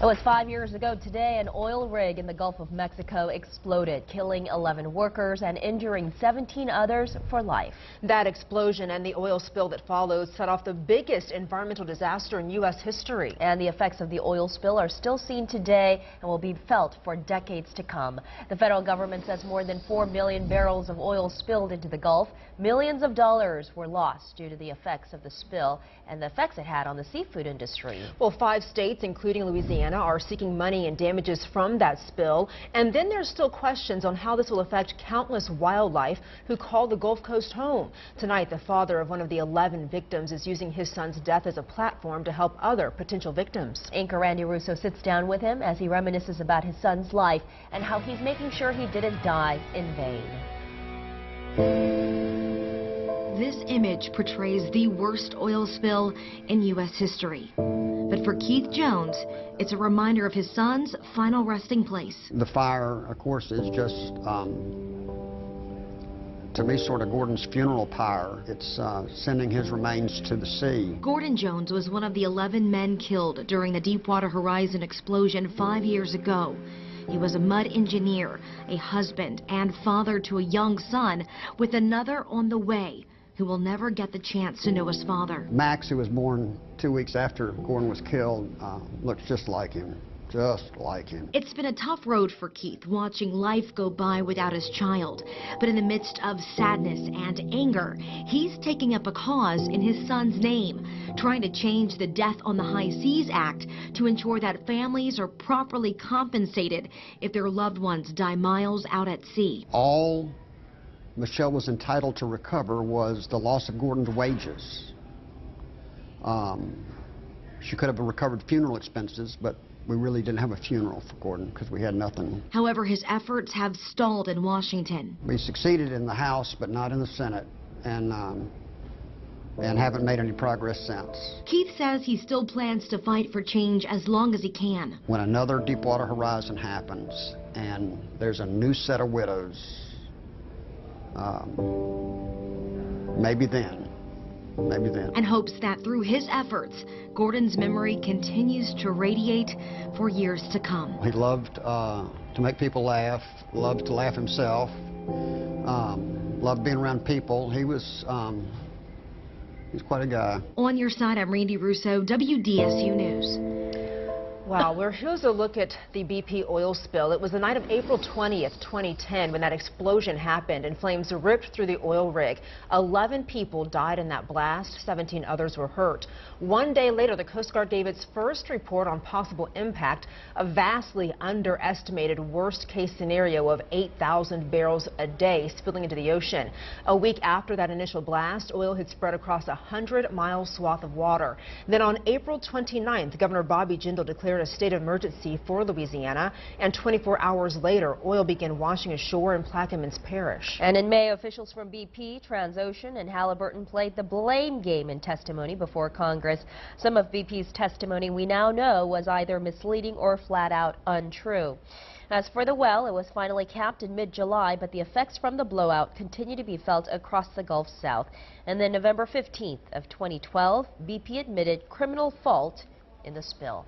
was 5 years ago today, an oil rig in the Gulf of Mexico exploded, killing 11 workers and injuring 17 others for life. That explosion and the oil spill that followed set off the biggest environmental disaster in U.S. history. And the effects of the oil spill are still seen today and will be felt for decades to come. The federal government says more than 4 million barrels of oil spilled into the Gulf. Millions of dollars were lost due to the effects of the spill and the effects it had on the seafood industry. Well, 5 states, including Louisiana, are seeking money and damages from that spill. And then there's still questions on how this will affect countless wildlife who call the Gulf Coast home. Tonight, the father of one of the 11 victims is using his son's death as a platform to help other potential victims. Anchor Randy Russo sits down with him as he reminisces about his son's life and how he's making sure he didn't die in vain. This image portrays the worst oil spill in U.S. history. But for Keith Jones, it's a reminder of his son's final resting place. The fire, of course, is just, to me, sort of Gordon's funeral pyre. It's sending his remains to the sea. Gordon Jones was one of the 11 men killed during the Deepwater Horizon explosion 5 years ago. He was a mud engineer, a husband, and father to a young son, with another on the way, who will never get the chance to know his father. Max, who was born 2 weeks after Gordon was killed, looks just like him. Just like him. It's been a tough road for Keith, watching life go by without his child. But in the midst of sadness and anger, he's taking up a cause in his son's name, trying to change the Death on the High Seas Act to ensure that families are properly compensated if their loved ones die miles out at sea. All Michelle was entitled to recover was the loss of Gordon's wages. She could have recovered funeral expenses, but we really didn't have a funeral for Gordon because we had nothing. However, his efforts have stalled in Washington. We succeeded in the House, but not in the Senate, and haven't made any progress since. Keith says he still plans to fight for change as long as he can. When another Deepwater Horizon happens and there's a new set of widows, maybe then. And hopes that through his efforts, Gordon's memory continues to radiate for years to come. He loved to make people laugh, loved to laugh himself, loved being around people. He's quite a guy. On your side, I'm Randy Russo, WDSU News. Wow, well, here's a look at the BP oil spill. It was the night of April 20th, 2010, when that explosion happened and flames ripped through the oil rig. 11 people died in that blast. 17 others were hurt. 1 day later, the Coast Guard gave its first report on possible impact, a vastly underestimated worst-case scenario of 8,000 barrels a day spilling into the ocean. A week after that initial blast, oil had spread across a 100-mile swath of water. Then on April 29th, Governor Bobby Jindal declared a state of emergency for Louisiana, and 24 hours later, oil began washing ashore in Plaquemines Parish. And in May, officials from BP, Transocean, and Halliburton played the blame game in testimony before Congress. Some of BP's testimony we now know was either misleading or flat out untrue. As for the well, it was finally capped in mid-July, but the effects from the blowout continue to be felt across the Gulf South. And then November 15th of 2012, BP admitted criminal fault in the spill.